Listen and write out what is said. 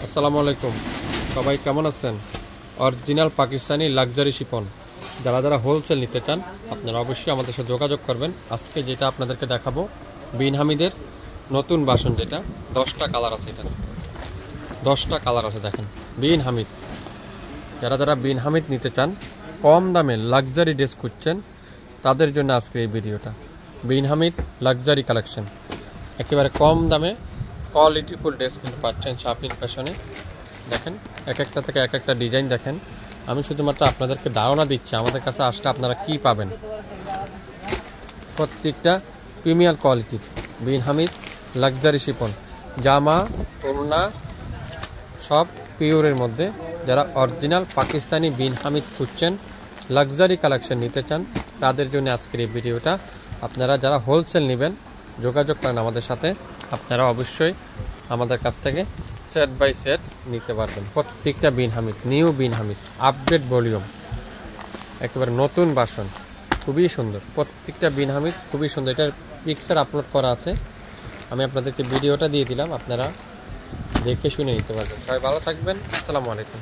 আসসালামু আলাইকুম, সবাই কেমন আছেন? অরিজিনাল পাকিস্তানি লাক্সারি শিপন যারা যারা হোলসেল নিতে চান আপনারা অবশ্যই আমাদের সাথে যোগাযোগ করবেন। আজকে যেটা আপনাদেরকে দেখাবো বিন হামিদের নতুন বাসন, যেটা 10টা কালার আছে। এটা 10টা কালার আছে, দেখেন বিন হামিদ। যারা যারা বিন হামিদ নিতে চান, কম দামে লাক্সারি ড্রেস খুঁজছেন, তাদের জন্য আজকে এই ভিডিওটা। বিন হামিদ লাক্সারি কালেকশন, একেবারে কম দামে কোয়ালিটিফুল ড্রেস কিন্তু পাচ্ছেন শাপিং ফ্যাশনে। দেখেন এক একটা থেকে এক একটা ডিজাইন দেখেন। আমি শুধুমাত্র আপনাদেরকে ধারণা দিচ্ছি আমাদের কাছে আসলে আপনারা কি পাবেন। প্রত্যেকটা প্রিমিয়ার কোয়ালিটির বিন হামিদ লাক্সারি শিপন, জামা ওড়না সব পিওরের মধ্যে। যারা অরিজিনাল পাকিস্তানি বিন হামিদ খুঁজছেন, লাক্সারি কালেকশন নিতে চান, তাদের জন্য আজকের এই ভিডিওটা। আপনারা যারা হোলসেল নেবেন যোগাযোগ করেন আমাদের সাথে, আপনারা অবশ্যই আমাদের কাছ থেকে সেট বাই সেট নিতে পারবেন। প্রত্যেকটা বিন হামিদ, নিউ বিন হামিদ, আপডেট ভলিউম, একেবারে নতুন বাসন, খুবই সুন্দর। প্রত্যেকটা বিন হামিদ খুবই সুন্দর। এটার পিকচার আপলোড করা আছে, আমি আপনাদেরকে ভিডিওটা দিয়ে দিলাম, আপনারা দেখে শুনে নিতে পারবেন। সবাই ভালো থাকবেন, আসসালামু আলাইকুম।